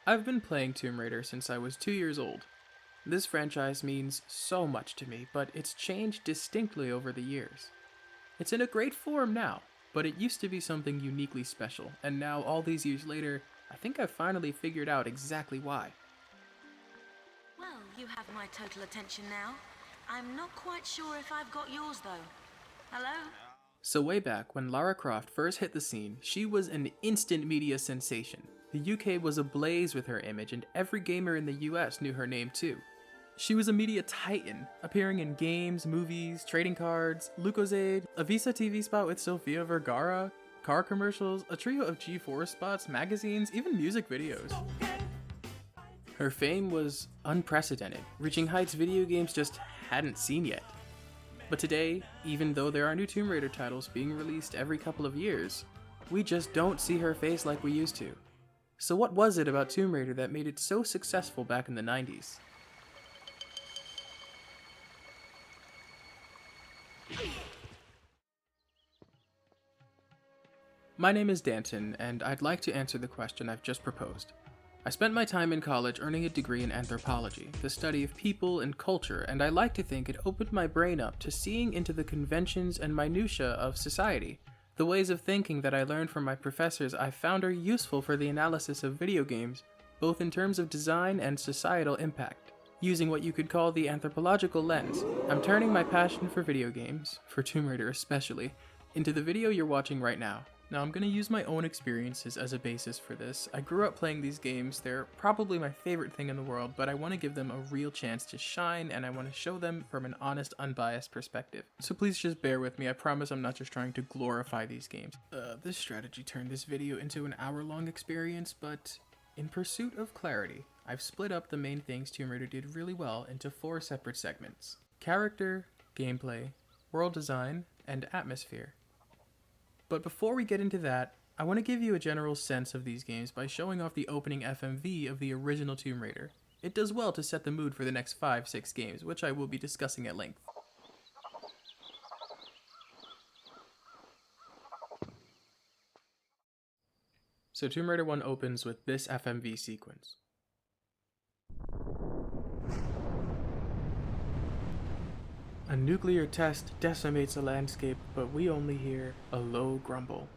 I've been playing Tomb Raider since I was 2 years old. This franchise means so much to me, but it's changed distinctly over the years. It's in a great form now, but it used to be something uniquely special, and now, all these years later, I think I've finally figured out exactly why. Well, you have my total attention now. I'm not quite sure if I've got yours, though. Hello? So way back, when Lara Croft first hit the scene, she was an instant media sensation. The UK was ablaze with her image, and every gamer in the US knew her name too. She was a media titan, appearing in games, movies, trading cards, Lucozade, a Visa TV spot with Sofia Vergara, car commercials, a trio of G4 spots, magazines, even music videos. Her fame was unprecedented, reaching heights video games just hadn't seen yet. But today, even though there are new Tomb Raider titles being released every couple of years, we just don't see her face like we used to. So what was it about Tomb Raider that made it so successful back in the 90s? My name is Danton, and I'd like to answer the question I've just proposed. I spent my time in college earning a degree in anthropology, the study of people and culture, and I like to think it opened my brain up to seeing into the conventions and minutiae of society. The ways of thinking that I learned from my professors I found are useful for the analysis of video games, both in terms of design and societal impact. Using what you could call the anthropological lens, I'm turning my passion for video games, for Tomb Raider especially, into the video you're watching right now. Now, I'm going to use my own experiences as a basis for this. I grew up playing these games, they're probably my favorite thing in the world, but I want to give them a real chance to shine, and I want to show them from an honest, unbiased perspective. So please just bear with me, I promise I'm not just trying to glorify these games. This strategy turned this video into an hour-long experience, but in pursuit of clarity, I've split up the main things Tomb Raider did really well into 4 separate segments: character, gameplay, world design, and atmosphere. But before we get into that, I want to give you a general sense of these games by showing off the opening FMV of the original Tomb Raider. It does well to set the mood for the next 5-6 games, which I will be discussing at length. So Tomb Raider 1 opens with this FMV sequence. A nuclear test decimates a landscape, but we only hear a low grumble.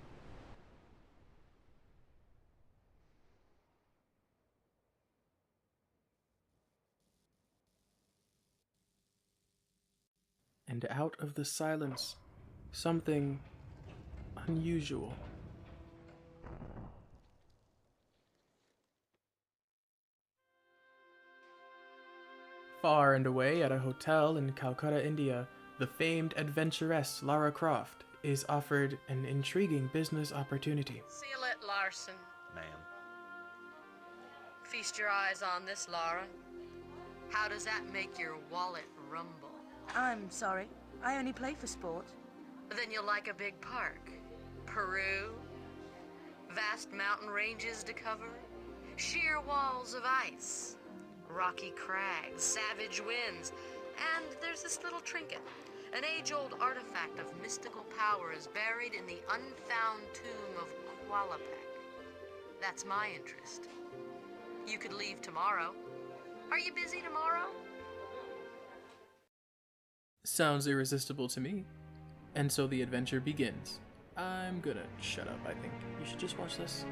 And out of the silence, something unusual. Far and away at a hotel in Calcutta, India, the famed adventuress Lara Croft is offered an intriguing business opportunity. Seal it, Larson. Ma'am. Feast your eyes on this, Lara. How does that make your wallet rumble? I'm sorry. I only play for sport. Then you'll like a big park. Peru, vast mountain ranges to cover, sheer walls of ice, rocky crags, savage winds, and there's this little trinket. An age-old artifact of mystical power is buried in the unfound tomb of Qualapec. That's my interest. You could leave tomorrow. Are you busy tomorrow? Sounds irresistible to me. And so the adventure begins. I'm gonna shut up, I think. You should just watch this.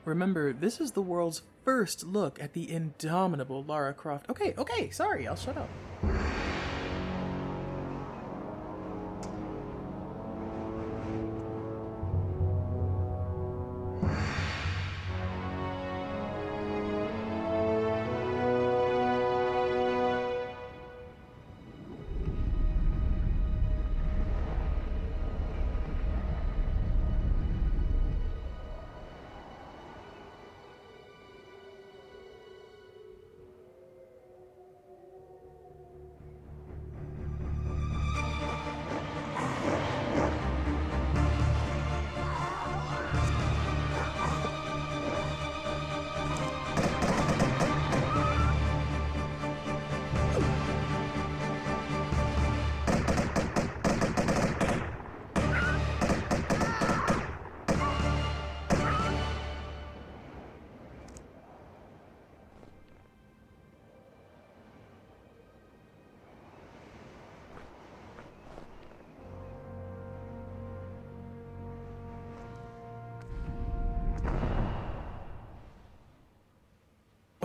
Remember, this is the world's first look at the indomitable Lara Croft. Okay, sorry, I'll shut up.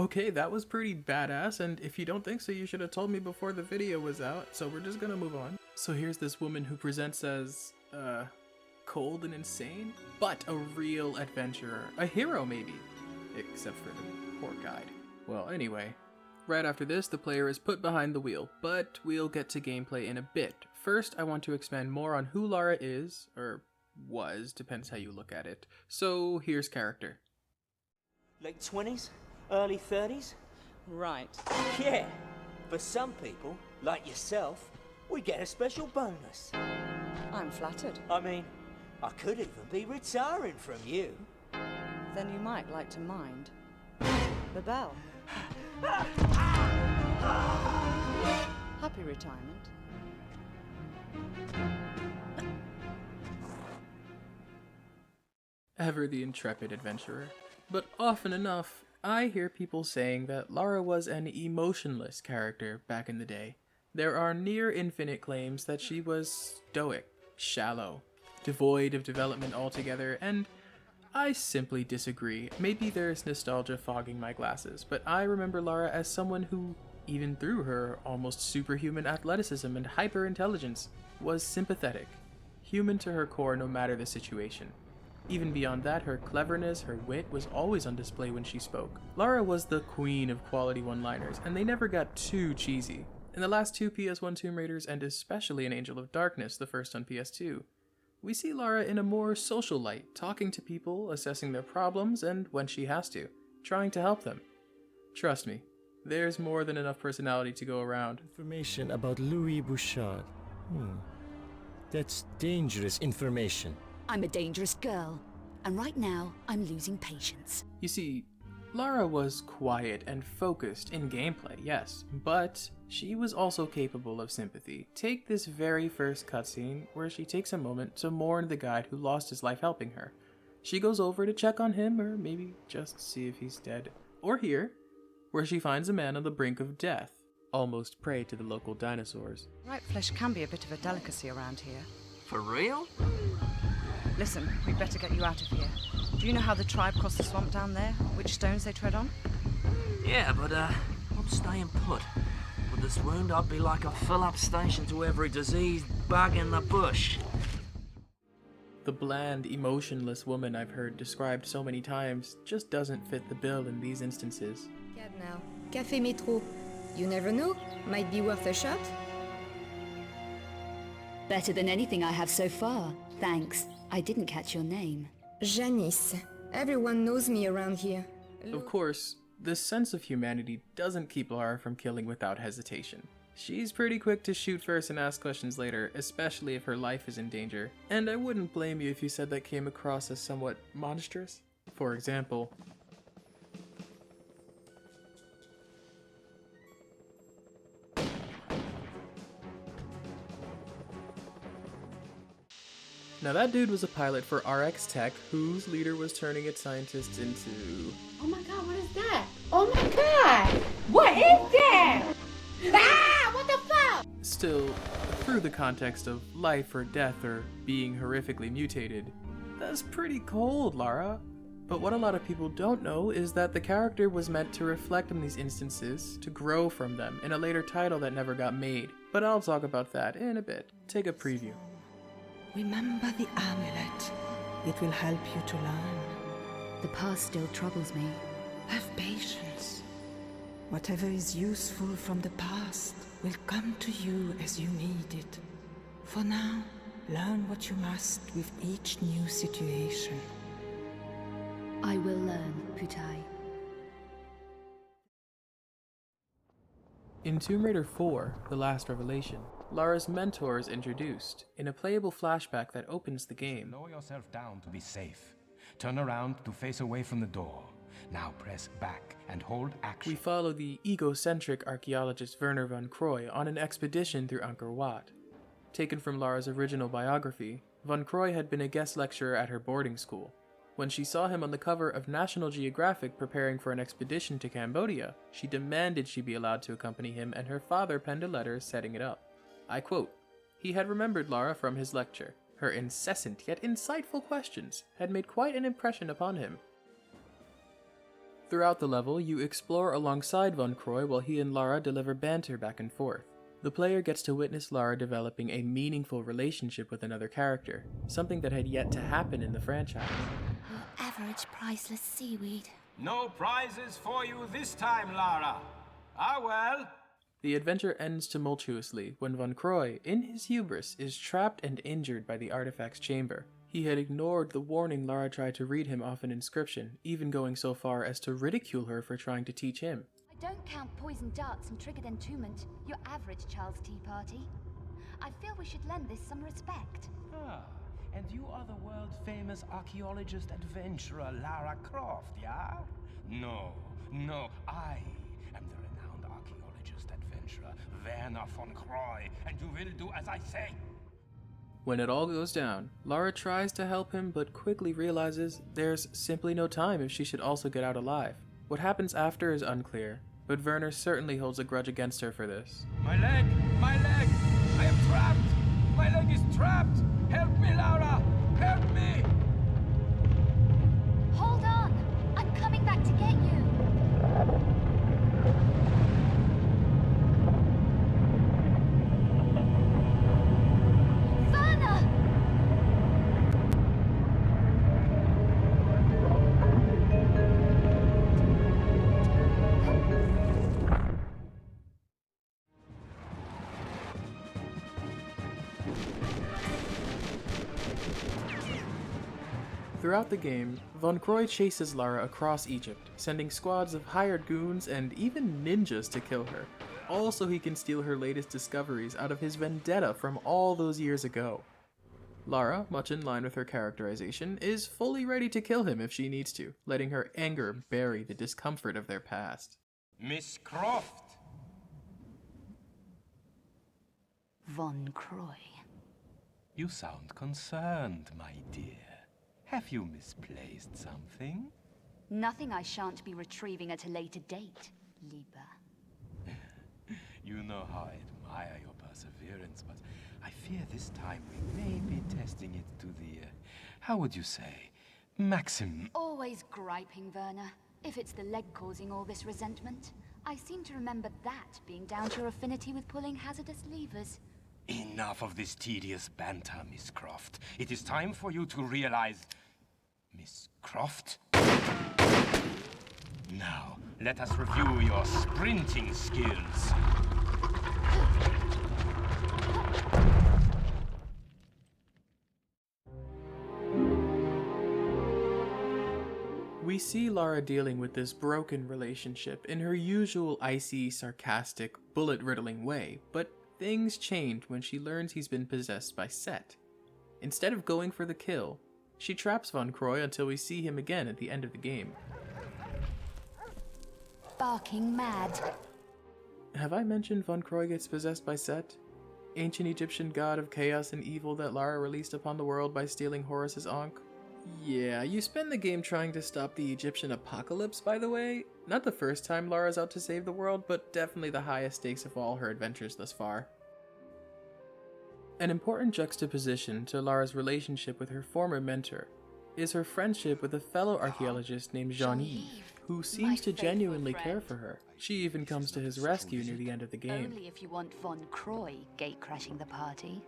Okay, that was pretty badass, and if you don't think so, you should have told me before the video was out, so we're just gonna move on. So here's this woman who presents as, cold and insane, but a real adventurer. A hero, maybe. Except for the poor guide. Well, anyway. Right after this, the player is put behind the wheel, but we'll get to gameplay in a bit. First, I want to expand more on who Lara is, or was, depends how you look at it. So here's character. Late 20s? Early 30s? Right. Yeah. For some people, like yourself, we get a special bonus. I'm flattered. I mean, I could even be retiring from you. Then you might like to mind the bell. Happy retirement. Ever the intrepid adventurer. But often enough, I hear people saying that Lara was an emotionless character back in the day. There are near infinite claims that she was stoic, shallow, devoid of development altogether, and I simply disagree. Maybe there's nostalgia fogging my glasses, but I remember Lara as someone who, even through her almost superhuman athleticism and hyper-intelligence, was sympathetic, human to her core no matter the situation. Even beyond that, her cleverness, her wit was always on display when she spoke. Lara was the queen of quality one-liners, and they never got too cheesy. In the last two PS1 Tomb Raiders, and especially in Angel of Darkness, the first on PS2, we see Lara in a more social light, talking to people, assessing their problems, and when she has to, trying to help them. Trust me, there's more than enough personality to go around. Information about Louis Bouchard. That's dangerous information. I'm a dangerous girl, and right now I'm losing patience. You see, Lara was quiet and focused in gameplay, yes, but she was also capable of sympathy. Take this very first cutscene where she takes a moment to mourn the guide who lost his life helping her. She goes over to check on him, or maybe just see if he's dead. Or here, where she finds a man on the brink of death, almost prey to the local dinosaurs. Ripe flesh can be a bit of a delicacy around here. For real? Listen, we'd better get you out of here. Do you know how the tribe crossed the swamp down there? Which stones they tread on? Yeah, but I'm staying put. With this wound, I'd be like a fill-up station to every diseased bug in the bush. The bland, emotionless woman I've heard described so many times just doesn't fit the bill in these instances. Cab now. Café Métro. You never know. Might be worth a shot. Better than anything I have so far. Thanks. I didn't catch your name. Janice. Everyone knows me around here. Of course, this sense of humanity doesn't keep Lara from killing without hesitation. She's pretty quick to shoot first and ask questions later, especially if her life is in danger. And I wouldn't blame you if you said that came across as somewhat monstrous. For example, now that dude was a pilot for RX Tech, whose leader was turning its scientists into... Oh my god, what is that? Oh my god! What is that? Ah! What the fuck? Still, through the context of life or death or being horrifically mutated, that's pretty cold, Lara. But what a lot of people don't know is that the character was meant to reflect on these instances, to grow from them, in a later title that never got made. But I'll talk about that in a bit. Take a preview. Remember the amulet. It will help you to learn. The past still troubles me. Have patience. Whatever is useful from the past will come to you as you need it. For now, learn what you must with each new situation. I will learn, Putai. In Tomb Raider 4, The Last Revelation, Lara's mentor is introduced in a playable flashback that opens the game. Slow yourself down to be safe. Turn around to face away from the door. Now press back and hold action. We follow the egocentric archaeologist Werner von Croy on an expedition through Angkor Wat. Taken from Lara's original biography, von Croy had been a guest lecturer at her boarding school. When she saw him on the cover of National Geographic preparing for an expedition to Cambodia, she demanded she be allowed to accompany him, and her father penned a letter setting it up. I quote, "He had remembered Lara from his lecture. Her incessant yet insightful questions had made quite an impression upon him." Throughout the level, you explore alongside Von Croy while he and Lara deliver banter back and forth. The player gets to witness Lara developing a meaningful relationship with another character, something that had yet to happen in the franchise. Average priceless seaweed. No prizes for you this time, Lara. Ah well. The adventure ends tumultuously when Von Croy, in his hubris, is trapped and injured by the artifact's chamber. He had ignored the warning Lara tried to read him off an inscription, even going so far as to ridicule her for trying to teach him. I don't count poisoned darts and triggered entombment, your average child's tea party. I feel we should lend this some respect. Ah, and you are the world-famous archaeologist adventurer Lara Croft, yeah? No, I am the renowned archaeologist adventurer Werner von Croy, and you will do as I say. When it all goes down, Lara tries to help him but quickly realizes there's simply no time if she should also get out alive. What happens after is unclear, but Werner certainly holds a grudge against her for this. My leg! My leg! I am trapped! My leg is trapped! Help me, Lara! Help me! Hold on! I'm coming back to get you! Werner! Throughout the game, Von Croy chases Lara across Egypt, sending squads of hired goons and even ninjas to kill her, all so he can steal her latest discoveries out of his vendetta from all those years ago. Lara, much in line with her characterization, is fully ready to kill him if she needs to, letting her anger bury the discomfort of their past. Miss Croft! Von Croy. You sound concerned, my dear. Have you misplaced something? Nothing I shan't be retrieving at a later date, Lieber. You know how I admire your perseverance, but I fear this time we may be testing it to the, how would you say, maximum. Always griping, Werner. If it's the leg causing all this resentment, I seem to remember that being down to your affinity with pulling hazardous levers. Enough of this tedious banter, Miss Croft. It is time for you to realize... Miss Croft? Now, let us review your sprinting skills. We see Lara dealing with this broken relationship in her usual icy, sarcastic, bullet-riddling way, but things change when she learns he's been possessed by Set. Instead of going for the kill, she traps Von Croy until we see him again at the end of the game. Barking mad. Have I mentioned Von Croy gets possessed by Set? Ancient Egyptian god of chaos and evil that Lara released upon the world by stealing Horus's Ankh? Yeah, you spend the game trying to stop the Egyptian apocalypse, by the way. Not the first time Lara's out to save the world, but definitely the highest stakes of all her adventures thus far. An important juxtaposition to Lara's relationship with her former mentor is her friendship with a fellow archaeologist named Jean-Yves, who seems to genuinely care for her. She even comes to his rescue near the end of the game. Only if you want Von Croy gate-crashing the party.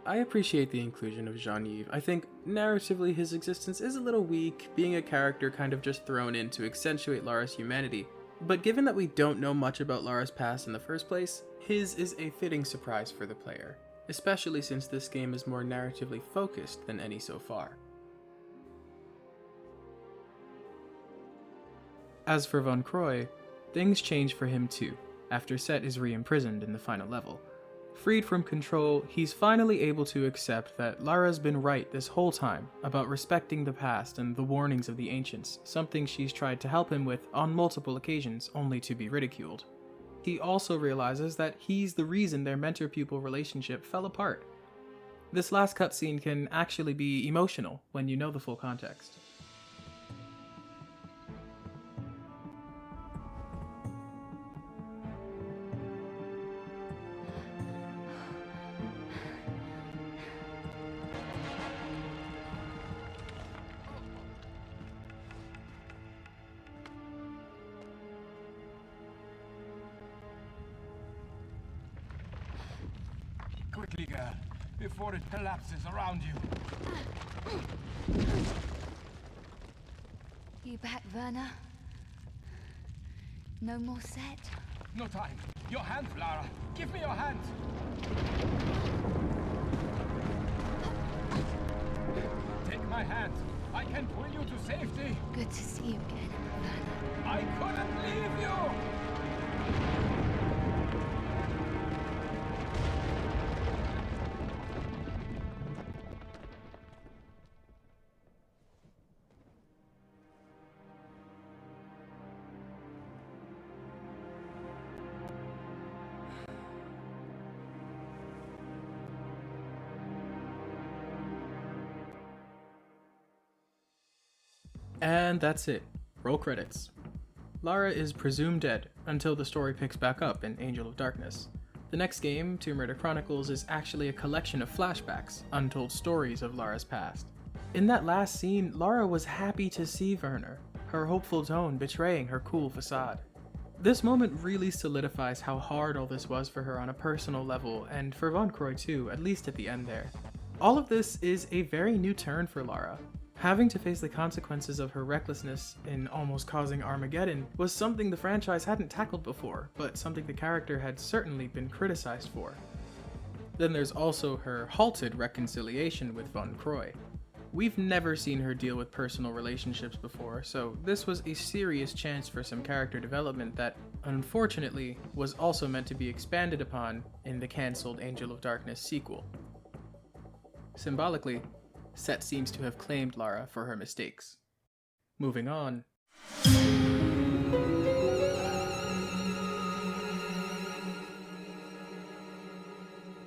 I appreciate the inclusion of Jean-Yves. I think narratively his existence is a little weak, being a character kind of just thrown in to accentuate Lara's humanity. But given that we don't know much about Lara's past in the first place, his is a fitting surprise for the player, especially since this game is more narratively focused than any so far. As for Von Croy, things change for him too, after Set is re-imprisoned in the final level. Freed from control, he's finally able to accept that Lara's been right this whole time about respecting the past and the warnings of the ancients, something she's tried to help him with on multiple occasions only to be ridiculed. He also realizes that he's the reason their mentor-pupil relationship fell apart. This last cutscene can actually be emotional when you know the full context. girl, before it collapses around you. You back, Werner? No more set? No time. Your hand, Lara. Give me your hand. Take my hand. I can pull you to safety. Good to see you again, Werner. I couldn't leave you. And that's it. Roll credits. Lara is presumed dead until the story picks back up in Angel of Darkness. The next game, Tomb Raider Chronicles, is actually a collection of flashbacks, untold stories of Lara's past. In that last scene, Lara was happy to see Werner, her hopeful tone betraying her cool facade. This moment really solidifies how hard all this was for her on a personal level, and for Von Croy too, at least at the end there. All of this is a very new turn for Lara. Having to face the consequences of her recklessness in almost causing Armageddon was something the franchise hadn't tackled before, but something the character had certainly been criticized for. Then there's also her halted reconciliation with Von Croy. We've never seen her deal with personal relationships before, so this was a serious chance for some character development that, unfortunately, was also meant to be expanded upon in the cancelled Angel of Darkness sequel. Symbolically, Set seems to have claimed Lara for her mistakes. Moving on.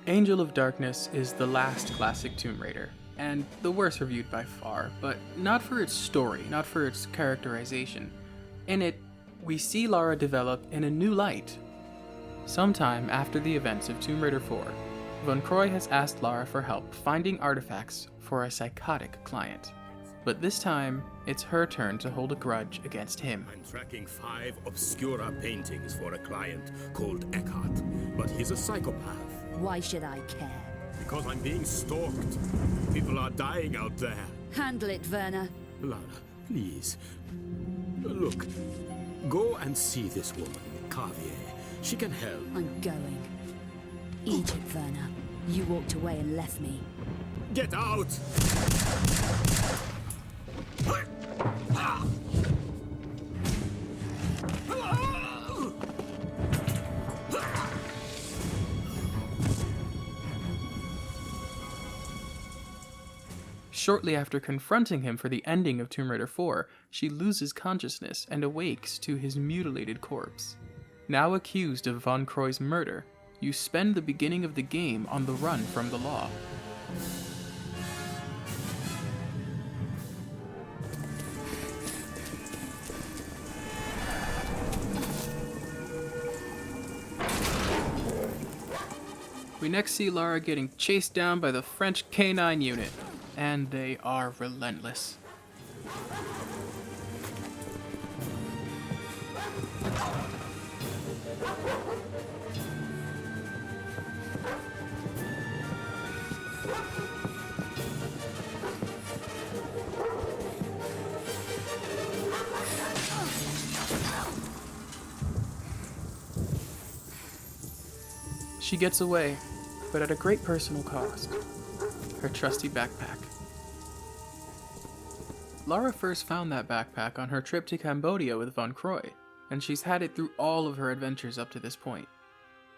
Angel of Darkness is the last classic Tomb Raider, and the worst reviewed by far, but not for its story, not for its characterization. In it, we see Lara develop in a new light. Sometime after the events of Tomb Raider 4, Von Croy has asked Lara for help finding artifacts for a psychotic client. But this time, it's her turn to hold a grudge against him. I'm tracking 5 obscura paintings for a client called Eckhart, but he's a psychopath. Why should I care? Because I'm being stalked. People are dying out there. Handle it, Werner. Lara, please. Look, go and see this woman, Carvier. She can help. I'm going. Eat it, Werner. You walked away and left me. Get out! Shortly after confronting him for the ending of Tomb Raider 4, she loses consciousness and awakes to his mutilated corpse. Now accused of Von Croy's murder, you spend the beginning of the game on the run from the law. We next see Lara getting chased down by the French K9 unit, and they are relentless. She gets away, but at a great personal cost. Her trusty backpack. Lara first found that backpack on her trip to Cambodia with Von Croy, and she's had it through all of her adventures up to this point.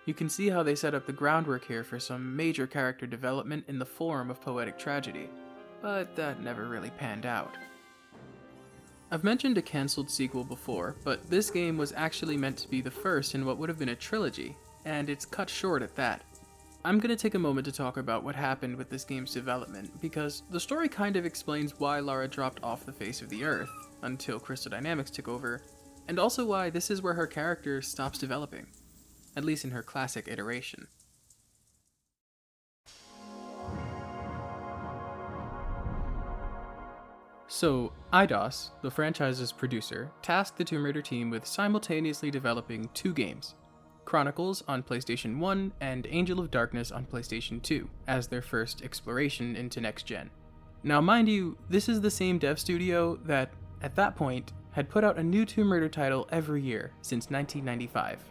You can see how they set up the groundwork here for some major character development in the form of poetic tragedy, but that never really panned out. I've mentioned a cancelled sequel before, but this game was actually meant to be the first in what would have been a trilogy, and it's cut short at that. I'm going to take a moment to talk about what happened with this game's development, because the story kind of explains why Lara dropped off the face of the earth until Crystal Dynamics took over, and also why this is where her character stops developing, at least in her classic iteration. So, Eidos, the franchise's producer, tasked the Tomb Raider team with simultaneously developing 2 games. Chronicles on PlayStation 1 and Angel of Darkness on PlayStation 2 as their first exploration into next gen. Now mind you, this is the same dev studio that, at that point, had put out a new Tomb Raider title every year since 1995.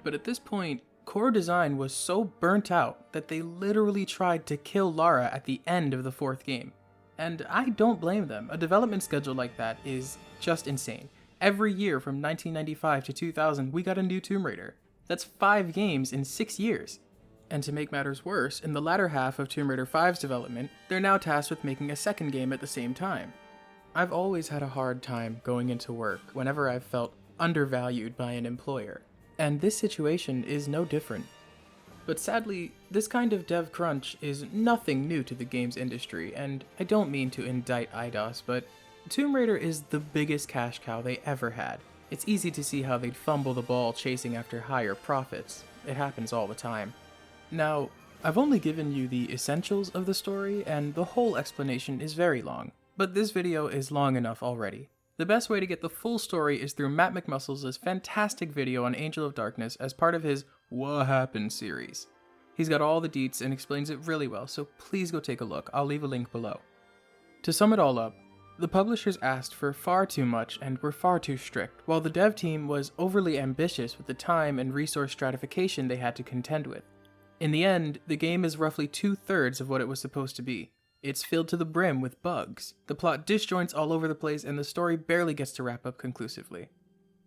But at this point, core design was so burnt out that they literally tried to kill Lara at the end of the 4th game. And I don't blame them. A development schedule like that is just insane. Every year from 1995 to 2000, we got a new Tomb Raider. That's 5 games in 6 years. And to make matters worse, in the latter half of Tomb Raider 5's development, they're now tasked with making a second game at the same time. I've always had a hard time going into work whenever I've felt undervalued by an employer, and this situation is no different. But sadly, this kind of dev crunch is nothing new to the games industry, and I don't mean to indict IDOS, but Tomb Raider is the biggest cash cow they ever had. It's easy to see how they'd fumble the ball chasing after higher profits. It happens all the time. Now, I've only given you the essentials of the story, and the whole explanation is very long, but this video is long enough already. The best way to get the full story is through Matt McMuscles' fantastic video on Angel of Darkness as part of his What Happened series. He's got all the deets and explains it really well, so please go take a look. I'll leave a link below. To sum it all up, the publishers asked for far too much and were far too strict, while the dev team was overly ambitious with the time and resource stratification they had to contend with. In the end, the game is roughly 2/3 of what it was supposed to be. It's filled to the brim with bugs, the plot disjoints all over the place, and the story barely gets to wrap up conclusively.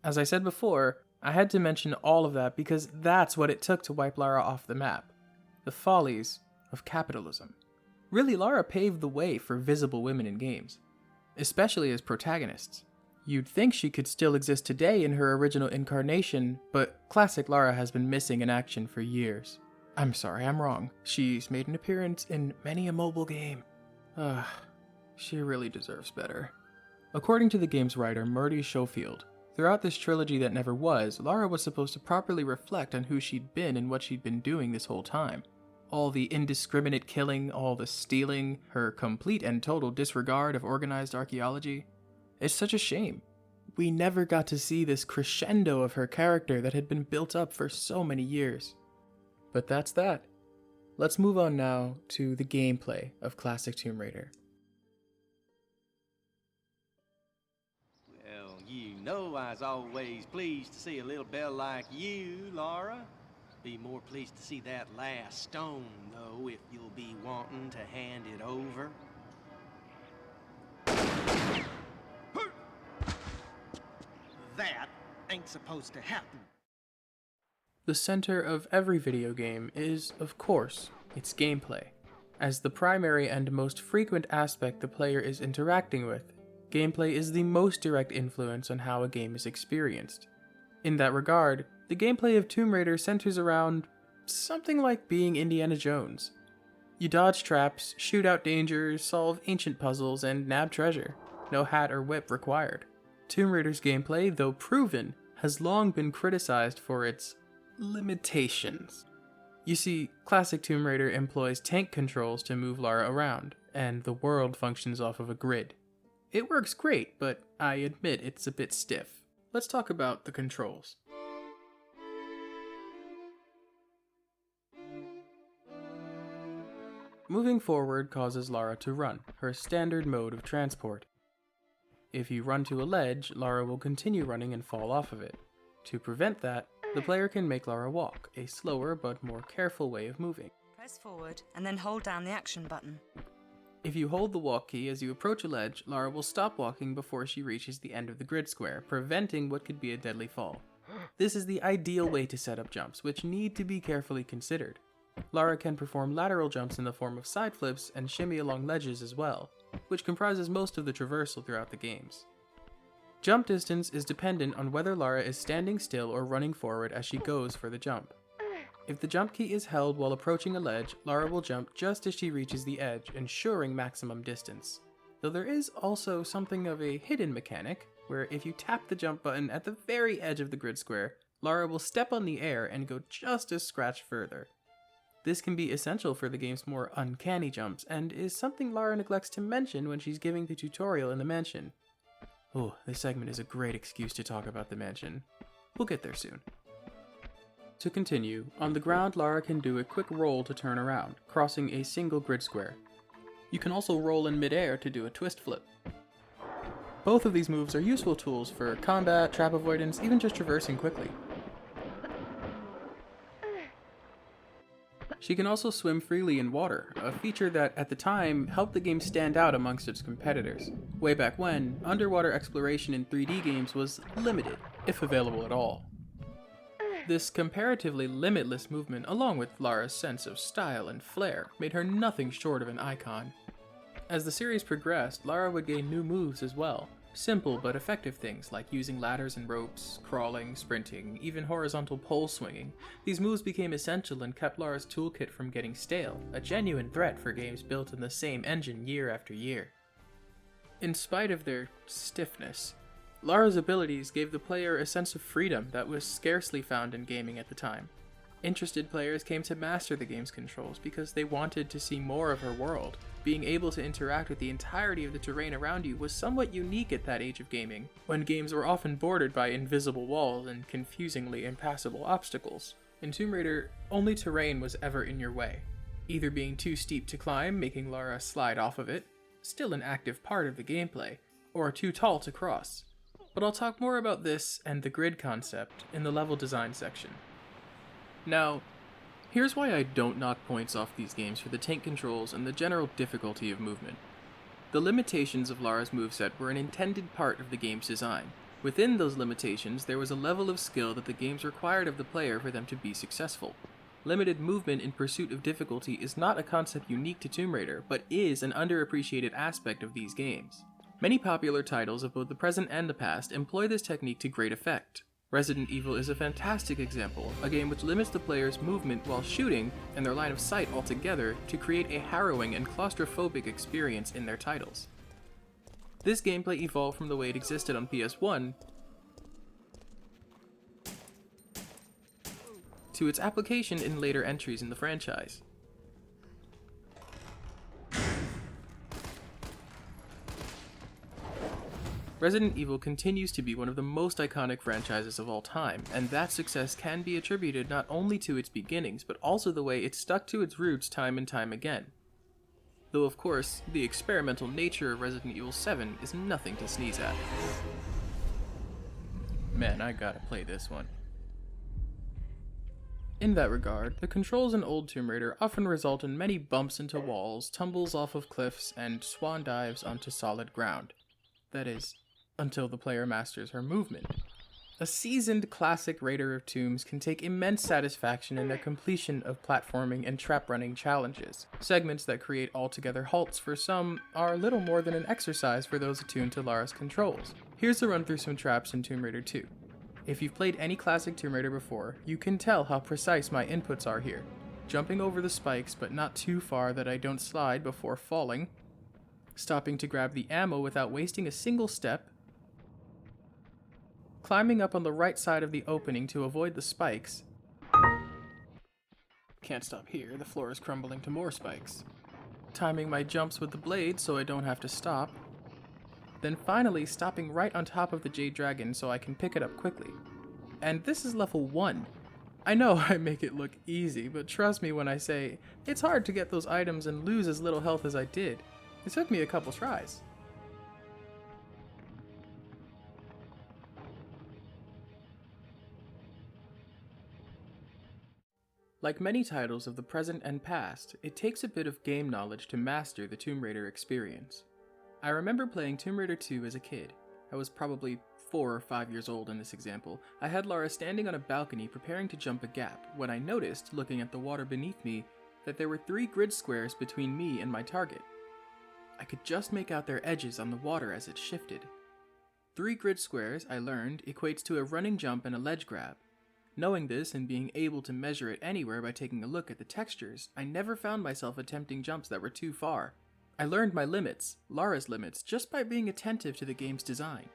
As I said before, I had to mention all of that because that's what it took to wipe Lara off the map. The follies of capitalism. Really, Lara paved the way for visible women in games, especially as protagonists. You'd think she could still exist today in her original incarnation, but classic Lara has been missing in action for years. I'm sorry, I'm wrong. She's made an appearance in many a mobile game. She really deserves better. According to the game's writer, Murdy Schofield, throughout this trilogy that never was, Lara was supposed to properly reflect on who she'd been and what she'd been doing this whole time. All the indiscriminate killing, all the stealing, her complete and total disregard of organized archaeology. It's such a shame. We never got to see this crescendo of her character that had been built up for so many years. But that's that. Let's move on now to the gameplay of classic Tomb Raider. Well, you know I was always pleased to see a little belle like you, Lara. Be more pleased to see that last stone, though, if you'll be wanting to hand it over. That ain't supposed to happen. The center of every video game is, of course, its gameplay. As the primary and most frequent aspect the player is interacting with, gameplay is the most direct influence on how a game is experienced. In that regard, the gameplay of Tomb Raider centers around something like being Indiana Jones. You dodge traps, shoot out dangers, solve ancient puzzles, and nab treasure. No hat or whip required. Tomb Raider's gameplay, though proven, has long been criticized for its limitations. You see, classic Tomb Raider employs tank controls to move Lara around, and the world functions off of a grid. It works great, but I admit it's a bit stiff. Let's talk about the controls. Moving forward causes Lara to run, her standard mode of transport. If you run to a ledge, Lara will continue running and fall off of it. To prevent that, the player can make Lara walk, a slower but more careful way of moving. Press forward and then hold down the action button. If you hold the walk key as you approach a ledge, Lara will stop walking before she reaches the end of the grid square, preventing what could be a deadly fall. This is the ideal way to set up jumps, which need to be carefully considered. Lara can perform lateral jumps in the form of side flips and shimmy along ledges as well, which comprises most of the traversal throughout the games. Jump distance is dependent on whether Lara is standing still or running forward as she goes for the jump. If the jump key is held while approaching a ledge, Lara will jump just as she reaches the edge, ensuring maximum distance. Though there is also something of a hidden mechanic, where if you tap the jump button at the very edge of the grid square, Lara will step on the air and go just a scratch further. This can be essential for the game's more uncanny jumps, and is something Lara neglects to mention when she's giving the tutorial in the mansion. Oh, this segment is a great excuse to talk about the mansion. We'll get there soon. To continue, on the ground Lara can do a quick roll to turn around, crossing a single grid square. You can also roll in midair to do a twist flip. Both of these moves are useful tools for combat, trap avoidance, even just traversing quickly. She can also swim freely in water, a feature that at the time helped the game stand out amongst its competitors. Way back when, underwater exploration in 3D games was limited, if available at all. This comparatively limitless movement, along with Lara's sense of style and flair, made her nothing short of an icon. As the series progressed, Lara would gain new moves as well. Simple but effective things like using ladders and ropes, crawling, sprinting, even horizontal pole swinging. These moves became essential and kept Lara's toolkit from getting stale, a genuine threat for games built in the same engine year after year. In spite of their stiffness, Lara's abilities gave the player a sense of freedom that was scarcely found in gaming at the time. Interested players came to master the game's controls because they wanted to see more of her world. Being able to interact with the entirety of the terrain around you was somewhat unique at that age of gaming, when games were often bordered by invisible walls and confusingly impassable obstacles. In Tomb Raider, only terrain was ever in your way, either being too steep to climb, making Lara slide off of it, still an active part of the gameplay, or too tall to cross. But I'll talk more about this and the grid concept in the level design section. Now, here's why I don't knock points off these games for the tank controls and the general difficulty of movement. The limitations of Lara's moveset were an intended part of the game's design. Within those limitations, there was a level of skill that the games required of the player for them to be successful. Limited movement in pursuit of difficulty is not a concept unique to Tomb Raider, but is an underappreciated aspect of these games. Many popular titles of both the present and the past employ this technique to great effect. Resident Evil is a fantastic example, a game which limits the player's movement while shooting and their line of sight altogether to create a harrowing and claustrophobic experience in their titles. This gameplay evolved from the way it existed on PS1 to its application in later entries in the franchise. Resident Evil continues to be one of the most iconic franchises of all time, and that success can be attributed not only to its beginnings, but also the way it stuck to its roots time and time again. Though of course, the experimental nature of Resident Evil 7 is nothing to sneeze at. Man, I gotta play this one. In that regard, the controls in old Tomb Raider often result in many bumps into walls, tumbles off of cliffs, and swan dives onto solid ground. That is, until the player masters her movement. A seasoned classic Raider of Tombs can take immense satisfaction in their completion of platforming and trap running challenges. Segments that create altogether halts for some are little more than an exercise for those attuned to Lara's controls. Here's a run through some traps in Tomb Raider 2. If you've played any classic Tomb Raider before, you can tell how precise my inputs are here. Jumping over the spikes but not too far that I don't slide before falling, stopping to grab the ammo without wasting a single step, climbing up on the right side of the opening to avoid the spikes. Can't stop here, the floor is crumbling to more spikes. Timing my jumps with the blade so I don't have to stop. Then finally stopping right on top of the Jade Dragon so I can pick it up quickly. And this is level 1. I know I make it look easy, but trust me when I say, it's hard to get those items and lose as little health as I did. It took me a couple tries. Like many titles of the present and past, it takes a bit of game knowledge to master the Tomb Raider experience. I remember playing Tomb Raider 2 as a kid. I was probably 4 or 5 years old in this example. I had Lara standing on a balcony preparing to jump a gap when I noticed, looking at the water beneath me, that there were 3 grid squares between me and my target. I could just make out their edges on the water as it shifted. 3 grid squares, I learned, equates to a running jump and a ledge grab. Knowing this and being able to measure it anywhere by taking a look at the textures, I never found myself attempting jumps that were too far. I learned my limits, Lara's limits, just by being attentive to the game's design.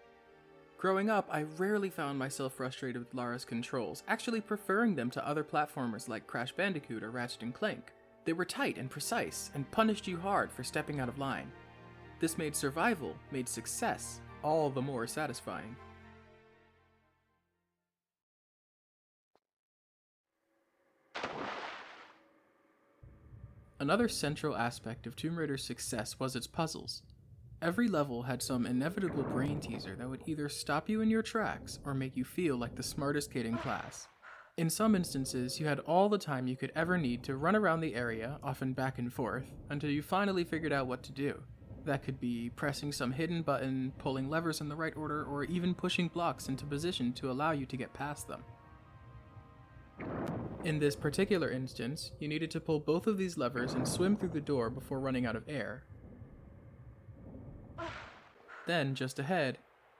Growing up, I rarely found myself frustrated with Lara's controls, actually preferring them to other platformers like Crash Bandicoot or Ratchet & Clank. They were tight and precise, and punished you hard for stepping out of line. This made survival, made success, all the more satisfying. Another central aspect of Tomb Raider's success was its puzzles. Every level had some inevitable brain teaser that would either stop you in your tracks or make you feel like the smartest kid in class. In some instances, you had all the time you could ever need to run around the area, often back and forth, until you finally figured out what to do. That could be pressing some hidden button, pulling levers in the right order, or even pushing blocks into position to allow you to get past them. In this particular instance, you needed to pull both of these levers and swim through the door before running out of air. Then, just ahead,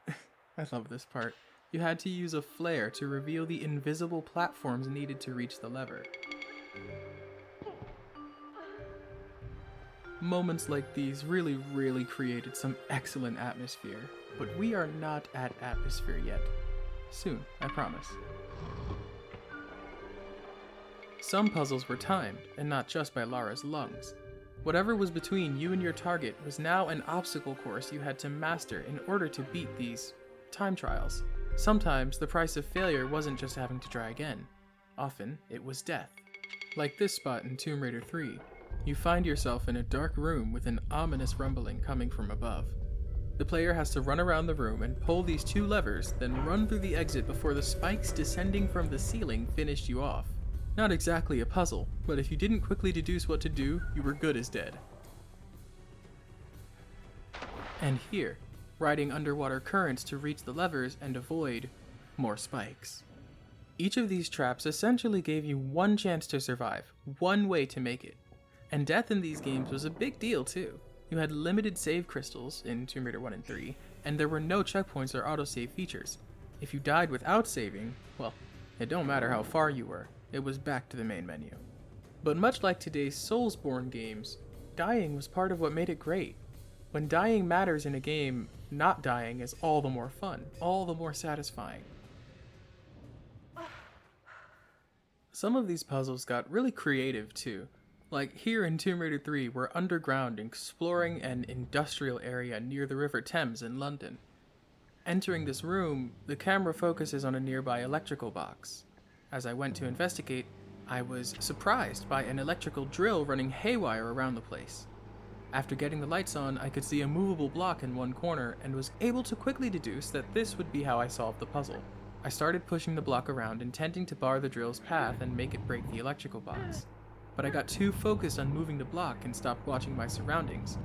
I love this part, you had to use a flare to reveal the invisible platforms needed to reach the lever. Moments like these really created some excellent atmosphere, but we are not at atmosphere yet. Soon, I promise. Some puzzles were timed, and not just by Lara's lungs. Whatever was between you and your target was now an obstacle course you had to master in order to beat these time trials. Sometimes the price of failure wasn't just having to try again. Often, it was death. Like this spot in Tomb Raider 3, you find yourself in a dark room with an ominous rumbling coming from above. The player has to run around the room and pull these two levers, then run through the exit before the spikes descending from the ceiling finished you off. Not exactly a puzzle, but if you didn't quickly deduce what to do, you were good as dead. And here, riding underwater currents to reach the levers and avoid more spikes. Each of these traps essentially gave you one chance to survive, one way to make it. And death in these games was a big deal too. You had limited save crystals in Tomb Raider 1 and 3, and there were no checkpoints or autosave features. If you died without saving, well, it don't matter how far you were, it was back to the main menu. But much like today's Soulsborne games, dying was part of what made it great. When dying matters in a game, not dying is all the more fun, all the more satisfying. Some of these puzzles got really creative too. Like here in Tomb Raider 3, we're underground exploring an industrial area near the River Thames in London. Entering this room, the camera focuses on a nearby electrical box. As I went to investigate, I was surprised by an electrical drill running haywire around the place. After getting the lights on, I could see a movable block in one corner and was able to quickly deduce that this would be how I solved the puzzle. I started pushing the block around, intending to bar the drill's path and make it break the electrical box. But I got too focused on moving the block and stopped watching my surroundings.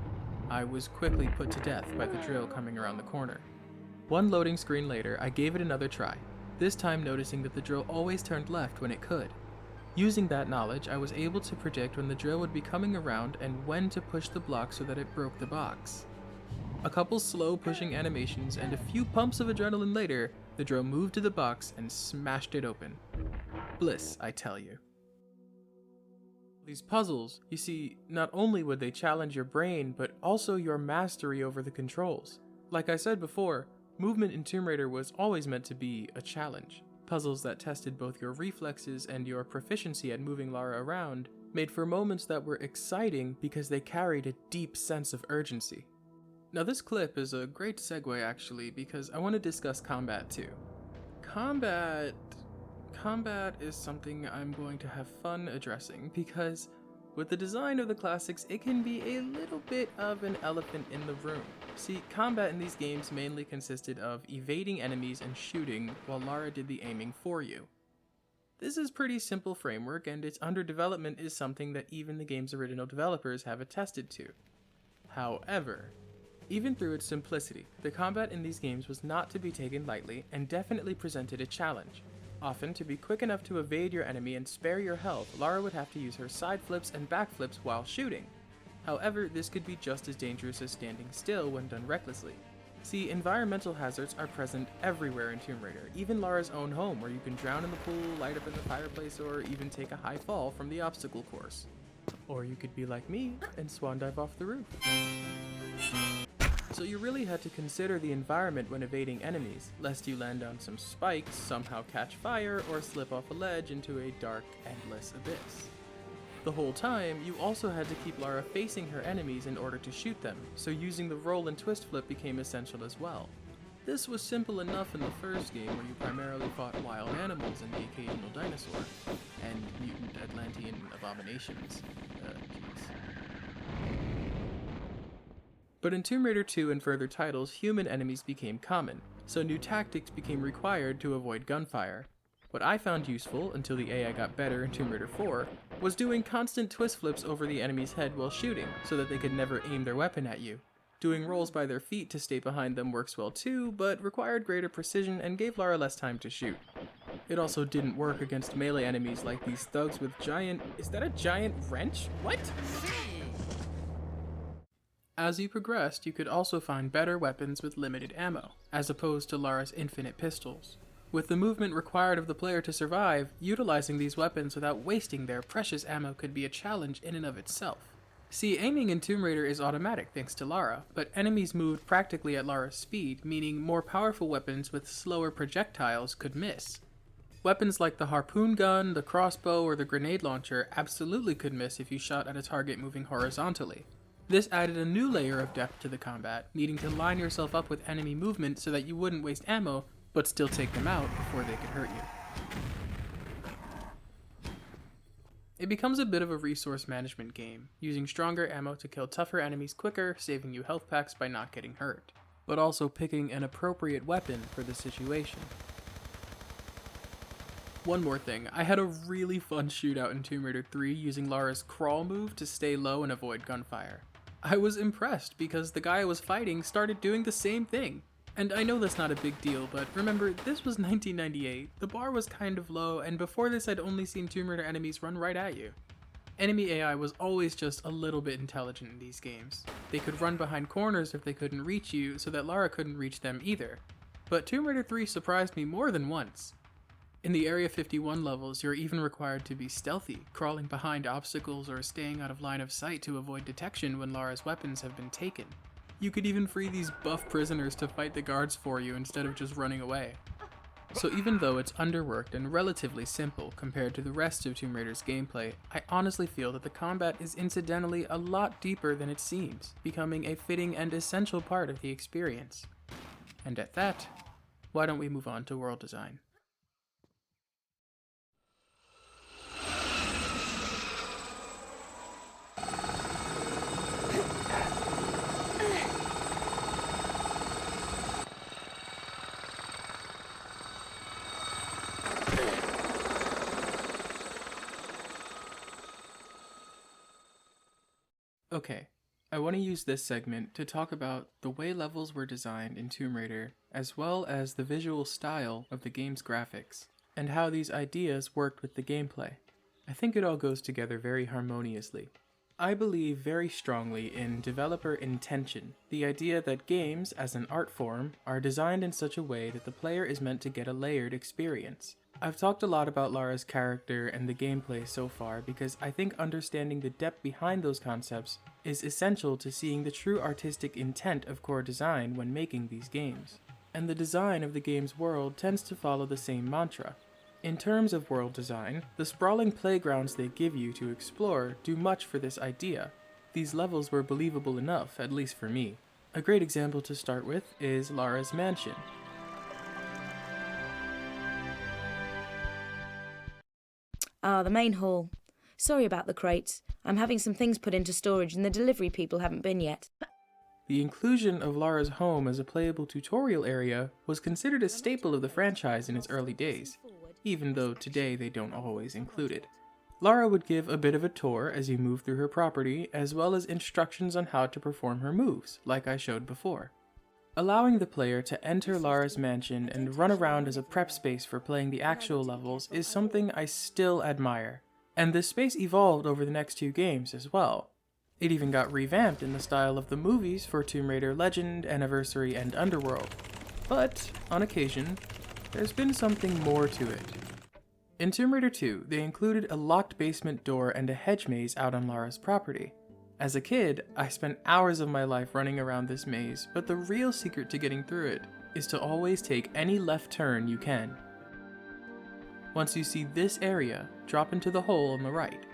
I was quickly put to death by the drill coming around the corner. One loading screen later, I gave it another try, this time noticing that the drill always turned left when it could. Using that knowledge, I was able to predict when the drill would be coming around and when to push the block so that it broke the box. A couple slow pushing animations and a few pumps of adrenaline later, the drill moved to the box and smashed it open. Bliss, I tell you. These puzzles, you see, not only would they challenge your brain, but also your mastery over the controls. Like I said before, movement in Tomb Raider was always meant to be a challenge. Puzzles that tested both your reflexes and your proficiency at moving Lara around made for moments that were exciting because they carried a deep sense of urgency. Now this clip is a great segue actually, because I want to discuss combat too. Combat is something I'm going to have fun addressing because with the design of the classics, it can be a little bit of an elephant in the room. See, combat in these games mainly consisted of evading enemies and shooting while Lara did the aiming for you. This is pretty simple framework, and its underdevelopment is something that even the game's original developers have attested to. However, even through its simplicity, the combat in these games was not to be taken lightly and definitely presented a challenge. Often, to be quick enough to evade your enemy and spare your health, Lara would have to use her side flips and back flips while shooting. However, this could be just as dangerous as standing still when done recklessly. See, environmental hazards are present everywhere in Tomb Raider, even Lara's own home, where you can drown in the pool, light up in the fireplace, or even take a high fall from the obstacle course. Or you could be like me and swan dive off the roof. So you really had to consider the environment when evading enemies, lest you land on some spikes, somehow catch fire, or slip off a ledge into a dark, endless abyss. The whole time, you also had to keep Lara facing her enemies in order to shoot them, so using the roll and twist flip became essential as well. This was simple enough in the first game where you primarily fought wild animals and the occasional dinosaur, and mutant Atlantean abominations. But in Tomb Raider 2 and further titles, human enemies became common, so new tactics became required to avoid gunfire. What I found useful, until the AI got better in Tomb Raider 4, was doing constant twist flips over the enemy's head while shooting, so that they could never aim their weapon at you. Doing rolls by their feet to stay behind them works well too, but required greater precision and gave Lara less time to shoot. It also didn't work against melee enemies like these thugs with giant... Is that a giant wrench? What? As you progressed, you could also find better weapons with limited ammo, as opposed to Lara's infinite pistols. With the movement required of the player to survive, utilizing these weapons without wasting their precious ammo could be a challenge in and of itself. See, aiming in Tomb Raider is automatic thanks to Lara, but enemies moved practically at Lara's speed, meaning more powerful weapons with slower projectiles could miss. Weapons like the harpoon gun, the crossbow, or the grenade launcher absolutely could miss if you shot at a target moving horizontally. This added a new layer of depth to the combat, needing to line yourself up with enemy movement so that you wouldn't waste ammo, but still take them out before they could hurt you. It becomes a bit of a resource management game, using stronger ammo to kill tougher enemies quicker, saving you health packs by not getting hurt, but also picking an appropriate weapon for the situation. One more thing, I had a really fun shootout in Tomb Raider 3 using Lara's crawl move to stay low and avoid gunfire. I was impressed because the guy I was fighting started doing the same thing. And I know that's not a big deal, but remember, this was 1998, the bar was kind of low, and before this I'd only seen Tomb Raider enemies run right at you. Enemy AI was always just a little bit intelligent in these games. They could run behind corners if they couldn't reach you, so that Lara couldn't reach them either. But Tomb Raider 3 surprised me more than once. In the Area 51 levels, you're even required to be stealthy, crawling behind obstacles or staying out of line of sight to avoid detection when Lara's weapons have been taken. You could even free these buff prisoners to fight the guards for you instead of just running away. So even though it's underworked and relatively simple compared to the rest of Tomb Raider's gameplay, I honestly feel that the combat is incidentally a lot deeper than it seems, becoming a fitting and essential part of the experience. And at that, why don't we move on to world design? Okay, I want to use this segment to talk about the way levels were designed in Tomb Raider, as well as the visual style of the game's graphics, and how these ideas worked with the gameplay. I think it all goes together very harmoniously. I believe very strongly in developer intention, the idea that games, as an art form, are designed in such a way that the player is meant to get a layered experience. I've talked a lot about Lara's character and the gameplay so far because I think understanding the depth behind those concepts is essential to seeing the true artistic intent of core design when making these games. And the design of the game's world tends to follow the same mantra. In terms of world design, the sprawling playgrounds they give you to explore do much for this idea. These levels were believable enough, at least for me. A great example to start with is Lara's mansion. Ah, the main hall. Sorry about the crates. I'm having some things put into storage and the delivery people haven't been yet. The inclusion of Lara's home as a playable tutorial area was considered a staple of the franchise in its early days, even though today they don't always include it. Lara would give a bit of a tour as you move through her property, as well as instructions on how to perform her moves, like I showed before. Allowing the player to enter Lara's mansion and run around as a prep space for playing the actual levels is something I still admire, and this space evolved over the next two games as well. It even got revamped in the style of the movies for Tomb Raider Legend, Anniversary, and Underworld. But, on occasion, there's been something more to it. In Tomb Raider 2, they included a locked basement door and a hedge maze out on Lara's property. As a kid, I spent hours of my life running around this maze, but the real secret to getting through it is to always take any left turn you can. Once you see this area, drop into the hole on the right.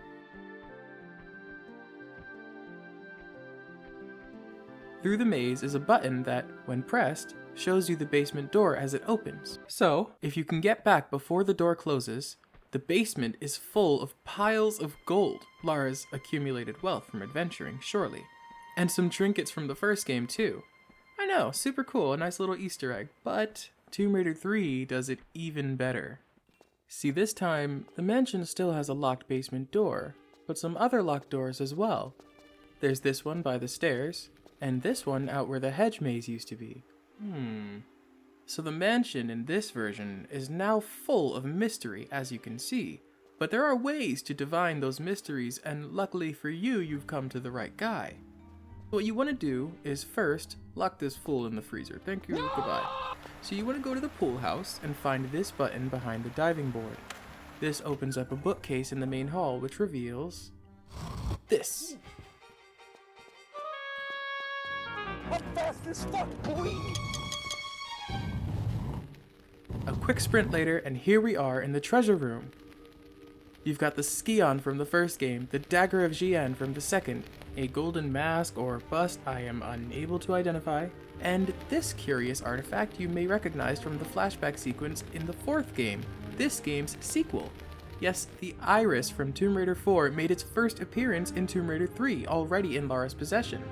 Through the maze is a button that, when pressed, shows you the basement door as it opens. So, if you can get back before the door closes, the basement is full of piles of gold, Lara's accumulated wealth from adventuring, surely. And some trinkets from the first game too. I know, super cool, a nice little Easter egg, but Tomb Raider 3 does it even better. See, this time, the mansion still has a locked basement door, but some other locked doors as well. There's this one by the stairs, and this one out where the hedge maze used to be. So the mansion in this version is now full of mystery, as you can see, but there are ways to divine those mysteries, and luckily for you, you've come to the right guy. What you want to do is first lock this fool in the freezer. Thank you, goodbye. So you want to go to the pool house and find this button behind the diving board. This opens up a bookcase in the main hall, which reveals this. I'm fast as fuck, boy! A quick sprint later, and here we are in the treasure room. You've got the Skion from the first game, the Dagger of Jian from the second, a golden mask or bust I am unable to identify, and this curious artifact you may recognize from the flashback sequence in the fourth game, this game's sequel. Yes, the Iris from Tomb Raider 4 made its first appearance in Tomb Raider 3, already in Lara's possession.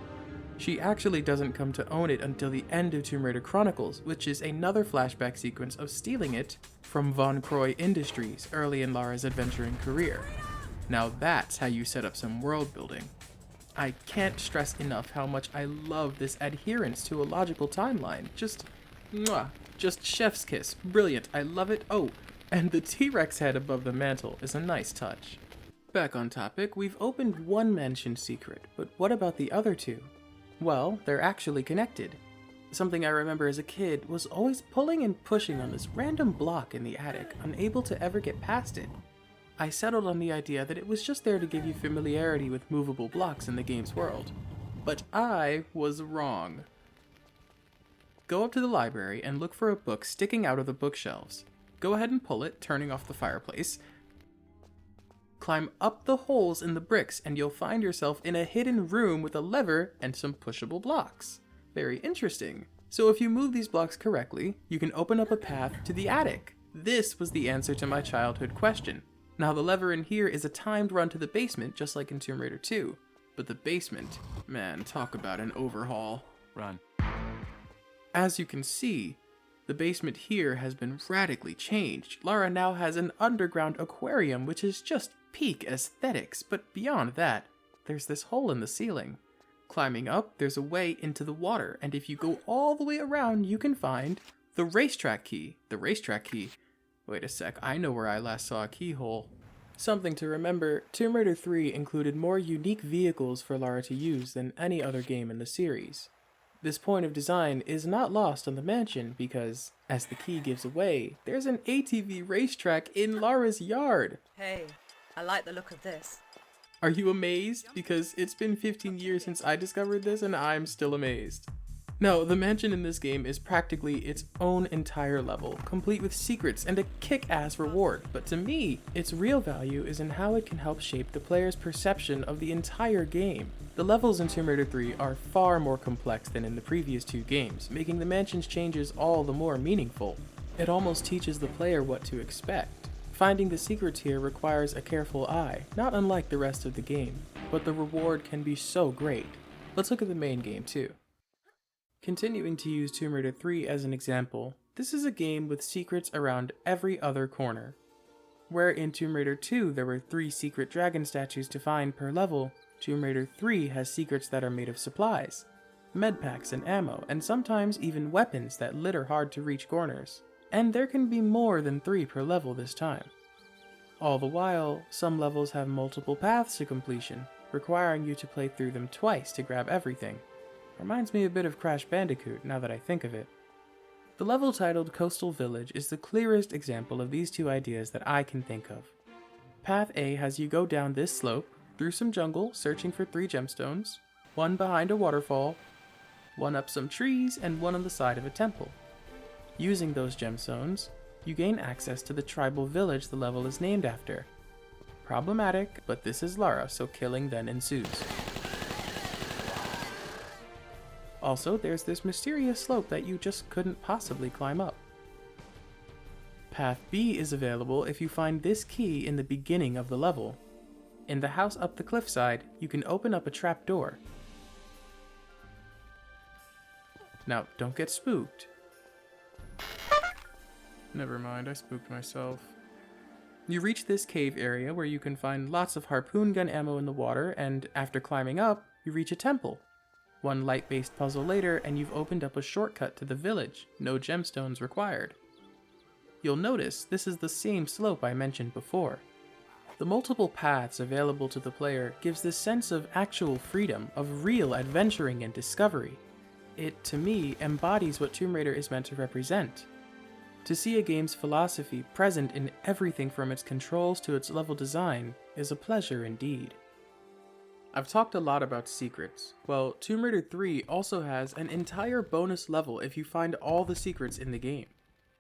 She actually doesn't come to own it until the end of Tomb Raider Chronicles, which is another flashback sequence of stealing it from Von Croy Industries early in Lara's adventuring career. Now that's how you set up some world building. I can't stress enough how much I love this adherence to a logical timeline. Just chef's kiss. Brilliant, I love it. Oh, and the T-Rex head above the mantle is a nice touch. Back on topic, we've opened one mansion secret, but what about the other two? Well, they're actually connected. Something I remember as a kid was always pulling and pushing on this random block in the attic, unable to ever get past it. I settled on the idea that it was just there to give you familiarity with movable blocks in the game's world. But I was wrong. Go up to the library and look for a book sticking out of the bookshelves. Go ahead and pull it, turning off the fireplace. Climb up the holes in the bricks and you'll find yourself in a hidden room with a lever and some pushable blocks. Very interesting. So if you move these blocks correctly, you can open up a path to the attic. This was the answer to my childhood question. Now the lever in here is a timed run to the basement, just like in Tomb Raider 2. But the basement, man, talk about an overhaul. Run. As you can see, the basement here has been radically changed. Lara now has an underground aquarium, which is just peak aesthetics, but beyond that, there's this hole in the ceiling. Climbing up, there's a way into the water, and if you go all the way around, you can find the racetrack key. The racetrack key. Wait a sec, I know where I last saw a keyhole. Something to remember, Tomb Raider 3 included more unique vehicles for Lara to use than any other game in the series. This point of design is not lost on the mansion because, as the key gives away, there's an ATV racetrack in Lara's yard. Hey, I like the look of this. Are you amazed? Because it's been 15 years since I discovered this and I'm still amazed. No, the mansion in this game is practically its own entire level, complete with secrets and a kick-ass reward, but to me, its real value is in how it can help shape the player's perception of the entire game. The levels in Tomb Raider 3 are far more complex than in the previous two games, making the mansion's changes all the more meaningful. It almost teaches the player what to expect. Finding the secrets here requires a careful eye, not unlike the rest of the game, but the reward can be so great. Let's look at the main game too. Continuing to use Tomb Raider 3 as an example, this is a game with secrets around every other corner. Where in Tomb Raider 2 there were 3 secret dragon statues to find per level, Tomb Raider 3 has secrets that are made of supplies, medpacks and ammo, and sometimes even weapons that litter hard to reach corners. And there can be more than 3 per level this time. All the while, some levels have multiple paths to completion, requiring you to play through them twice to grab everything. Reminds me a bit of Crash Bandicoot now that I think of it. The level titled Coastal Village is the clearest example of these two ideas that I can think of. Path A has you go down this slope, through some jungle, searching for 3 gemstones, 1 behind a waterfall, 1 up some trees, and 1 on the side of a temple. Using those gemstones, you gain access to the tribal village the level is named after. Problematic, but this is Lara, so killing then ensues. Also, there's this mysterious slope that you just couldn't possibly climb up. Path B is available if you find this key in the beginning of the level. In the house up the cliffside, you can open up a trap door. Now, don't get spooked. Never mind, I spooked myself. You reach this cave area where you can find lots of harpoon gun ammo in the water, and after climbing up, you reach a temple. One light-based puzzle later, and you've opened up a shortcut to the village, no gemstones required. You'll notice this is the same slope I mentioned before. The multiple paths available to the player gives this sense of actual freedom, of real adventuring and discovery. It, to me, embodies what Tomb Raider is meant to represent. To see a game's philosophy present in everything from its controls to its level design is a pleasure indeed. I've talked a lot about secrets. Well, Tomb Raider 3 also has an entire bonus level if you find all the secrets in the game.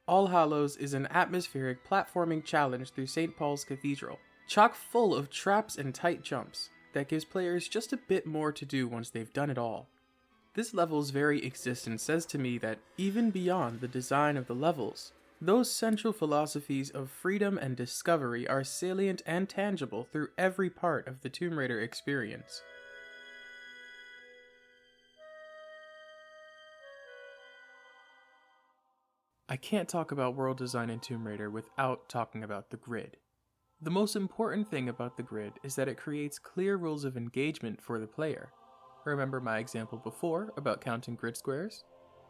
All Hallows is an atmospheric platforming challenge through St. Paul's Cathedral, chock full of traps and tight jumps that gives players just a bit more to do once they've done it all. This level's very existence says to me that even beyond the design of the levels, those central philosophies of freedom and discovery are salient and tangible through every part of the Tomb Raider experience. I can't talk about world design in Tomb Raider without talking about the grid. The most important thing about the grid is that it creates clear rules of engagement for the player. Remember my example before about counting grid squares?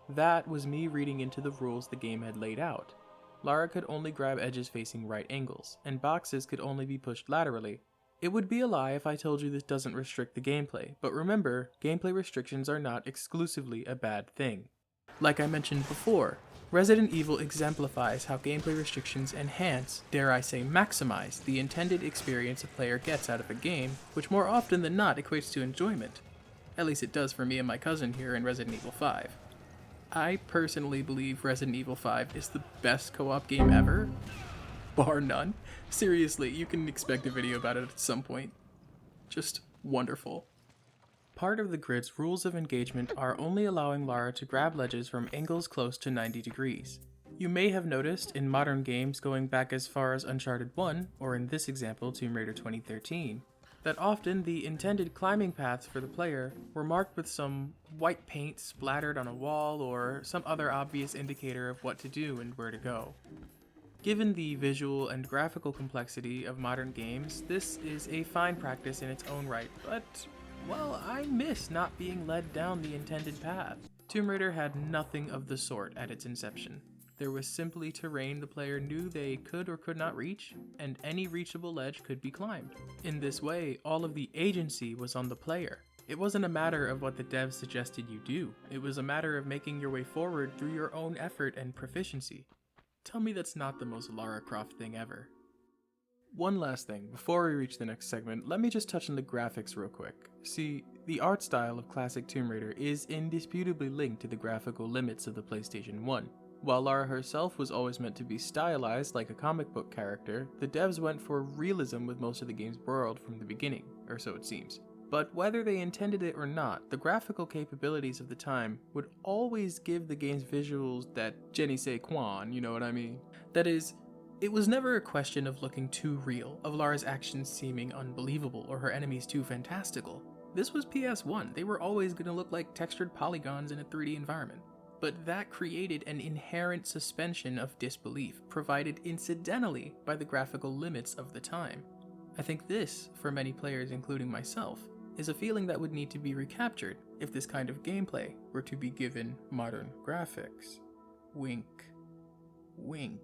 That was me reading into the rules the game had laid out. Lara could only grab edges facing right angles, and boxes could only be pushed laterally. It would be a lie if I told you this doesn't restrict the gameplay, but remember, gameplay restrictions are not exclusively a bad thing. Like I mentioned before, Resident Evil exemplifies how gameplay restrictions enhance, dare I say maximize, the intended experience a player gets out of a game, which more often than not equates to enjoyment. At least it does for me and my cousin here in Resident Evil 5. I personally believe Resident Evil 5 is the best co-op game ever, bar none. Seriously, you can expect a video about it at some point. Just wonderful. Part of the grid's rules of engagement are only allowing Lara to grab ledges from angles close to 90 degrees. You may have noticed in modern games going back as far as Uncharted 1, or in this example Tomb Raider 2013, that often the intended climbing paths for the player were marked with some white paint splattered on a wall or some other obvious indicator of what to do and where to go. Given the visual and graphical complexity of modern games, this is a fine practice in its own right, but well, I miss not being led down the intended path. Tomb Raider had nothing of the sort at its inception. There was simply terrain the player knew they could or could not reach, and any reachable ledge could be climbed. In this way, all of the agency was on the player. It wasn't a matter of what the devs suggested you do. It was a matter of making your way forward through your own effort and proficiency. Tell me that's not the most Lara Croft thing ever. One last thing, before we reach the next segment, let me just touch on the graphics real quick. See, the art style of classic Tomb Raider is indisputably linked to the graphical limits of the PlayStation 1. While Lara herself was always meant to be stylized like a comic book character, the devs went for realism with most of the game's world from the beginning, or so it seems. But whether they intended it or not, the graphical capabilities of the time would always give the game's visuals that je ne sais quoi, you know what I mean? That is, it was never a question of looking too real, of Lara's actions seeming unbelievable, or her enemies too fantastical. This was PS1, they were always going to look like textured polygons in a 3D environment. But that created an inherent suspension of disbelief, provided incidentally by the graphical limits of the time. I think this, for many players including myself, is a feeling that would need to be recaptured if this kind of gameplay were to be given modern graphics. Wink. Wink.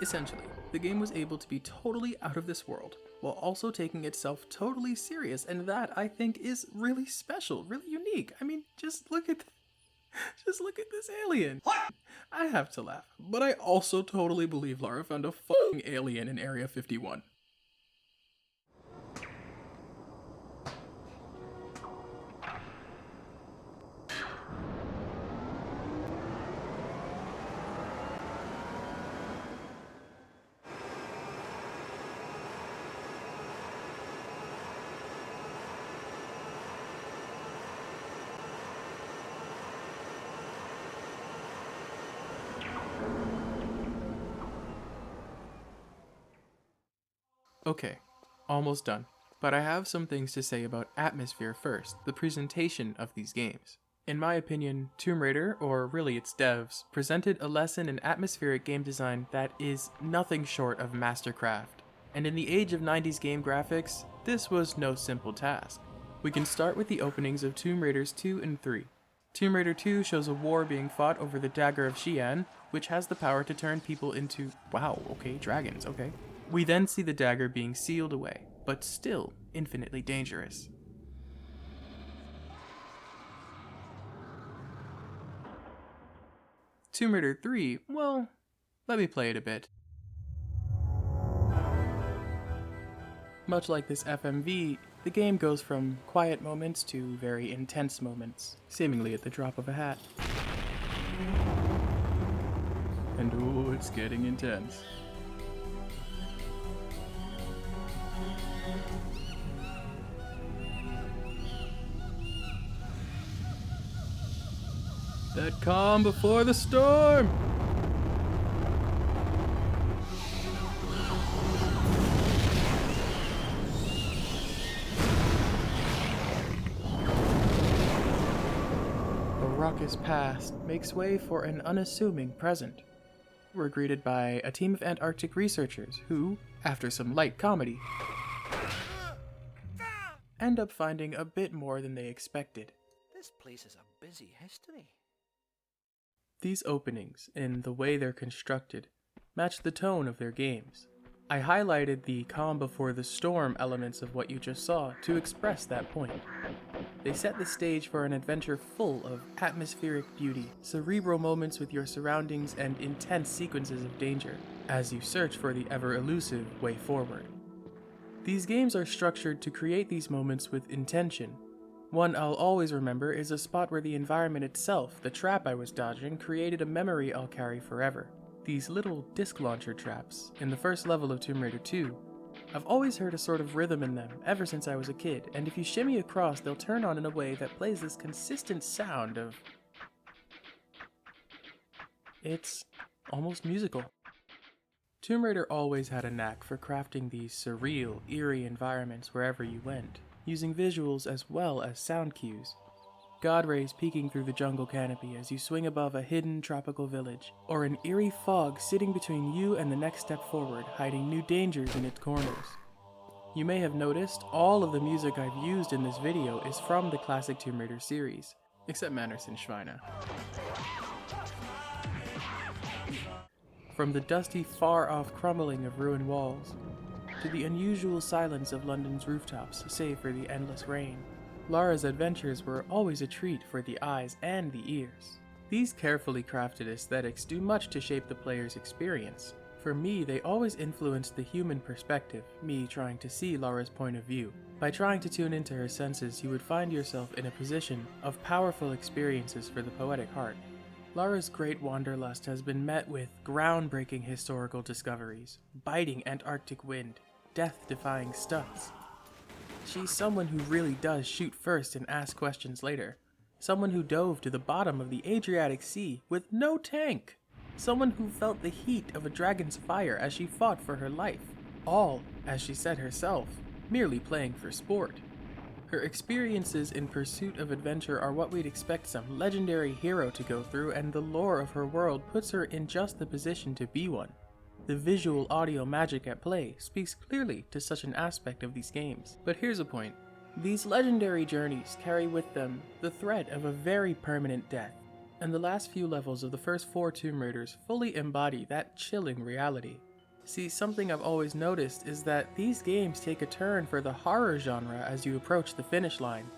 Essentially, the game was able to be totally out of this world, while also taking itself totally serious, and that, I think, is really special, really unique. I mean, just look at this alien. What? I have to laugh, but I also totally believe Lara found a fucking alien in Area 51. Okay, almost done. But I have some things to say about atmosphere first, the presentation of these games. In my opinion, Tomb Raider, or really its devs, presented a lesson in atmospheric game design that is nothing short of mastercraft. And in the age of 90s game graphics, this was no simple task. We can start with the openings of Tomb Raiders 2 and 3. Tomb Raider 2 shows a war being fought over the Dagger of Xi'an, which has the power to turn people into, wow, okay, dragons, okay. We then see the dagger being sealed away, but still infinitely dangerous. Tomb Raider 3, well, let me play it a bit. Much like this FMV, the game goes from quiet moments to very intense moments, seemingly at the drop of a hat. And oh, it's getting intense. That calm before the storm! A raucous past makes way for an unassuming present. We're greeted by a team of Antarctic researchers who, after some light comedy, end up finding a bit more than they expected. This place is a busy history. These openings, in the way they're constructed, match the tone of their games. I highlighted the calm before the storm elements of what you just saw to express that point. They set the stage for an adventure full of atmospheric beauty, cerebral moments with your surroundings, and intense sequences of danger, as you search for the ever-elusive way forward. These games are structured to create these moments with intention. One I'll always remember is a spot where the environment itself, the trap I was dodging, created a memory I'll carry forever. These little disc launcher traps, in the first level of Tomb Raider 2, I've always heard a sort of rhythm in them ever since I was a kid, and if you shimmy across, they'll turn on in a way that plays this consistent sound of... It's almost musical. Tomb Raider always had a knack for crafting these surreal, eerie environments wherever you went, using visuals as well as sound cues. God rays peeking through the jungle canopy as you swing above a hidden tropical village, or an eerie fog sitting between you and the next step forward, hiding new dangers in its corners. You may have noticed all of the music I've used in this video is from the classic Tomb Raider series, except Manners and Schweine. From the dusty, far-off crumbling of ruined walls, to the unusual silence of London's rooftops, save for the endless rain, Lara's adventures were always a treat for the eyes and the ears. These carefully crafted aesthetics do much to shape the player's experience. For me, they always influenced the human perspective, me trying to see Lara's point of view. By trying to tune into her senses, you would find yourself in a position of powerful experiences for the poetic heart. Lara's great wanderlust has been met with groundbreaking historical discoveries, biting Antarctic wind, death-defying stunts. She's someone who really does shoot first and ask questions later. Someone who dove to the bottom of the Adriatic Sea with no tank. Someone who felt the heat of a dragon's fire as she fought for her life. All, as she said herself, merely playing for sport. Her experiences in pursuit of adventure are what we'd expect some legendary hero to go through, and the lore of her world puts her in just the position to be one. The visual audio magic at play speaks clearly to such an aspect of these games. But here's a point. These legendary journeys carry with them the threat of a very permanent death, and the last few levels of the first 4 Tomb Raiders fully embody that chilling reality. See, something I've always noticed is that these games take a turn for the horror genre as you approach the finish line.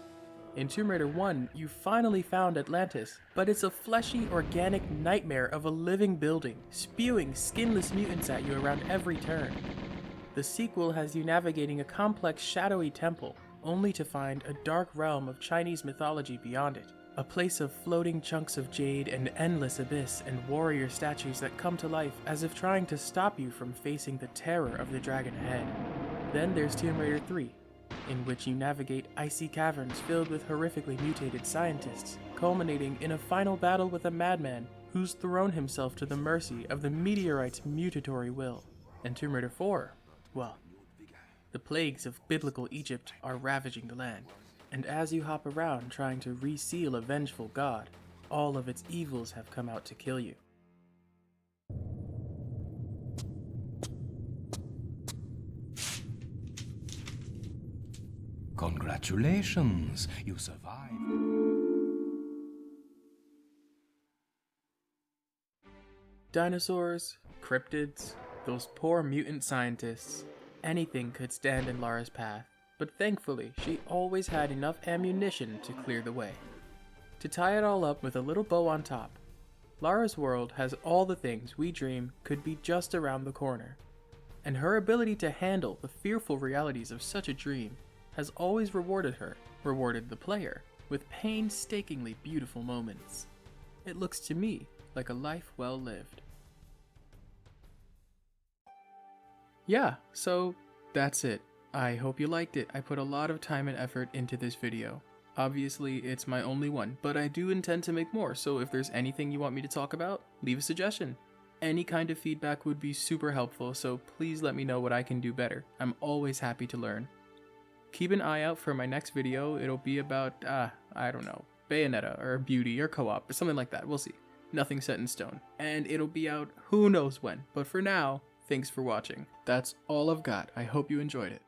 In Tomb Raider 1, you finally found Atlantis, but it's a fleshy, organic nightmare of a living building, spewing skinless mutants at you around every turn. The sequel has you navigating a complex, shadowy temple, only to find a dark realm of Chinese mythology beyond it. A place of floating chunks of jade and endless abyss and warrior statues that come to life as if trying to stop you from facing the terror of the dragon ahead. Then there's Tomb Raider 3, in which you navigate icy caverns filled with horrifically mutated scientists, culminating in a final battle with a madman who's thrown himself to the mercy of the meteorite's mutatory will. And Tomb Raider 4, well, The plagues of biblical Egypt are ravaging the land, and as you hop around trying to reseal a vengeful god, all of its evils have come out to kill you. Congratulations, you survived. Dinosaurs, cryptids, those poor mutant scientists, anything could stand in Lara's path, but thankfully she always had enough ammunition to clear the way. To tie it all up with a little bow on top, Lara's world has all the things we dream could be just around the corner, and her ability to handle the fearful realities of such a dream has always rewarded the player, with painstakingly beautiful moments. It looks to me like a life well lived. Yeah, so that's it. I hope you liked it. I put a lot of time and effort into this video. Obviously, it's my only one, but I do intend to make more, so if there's anything you want me to talk about, leave a suggestion. Any kind of feedback would be super helpful, so please let me know what I can do better. I'm always happy to learn. Keep an eye out for my next video. It'll be about, I don't know, Bayonetta or Beauty or Co-op or something like that. We'll see. Nothing set in stone. And it'll be out who knows when. But for now, thanks for watching. That's all I've got. I hope you enjoyed it.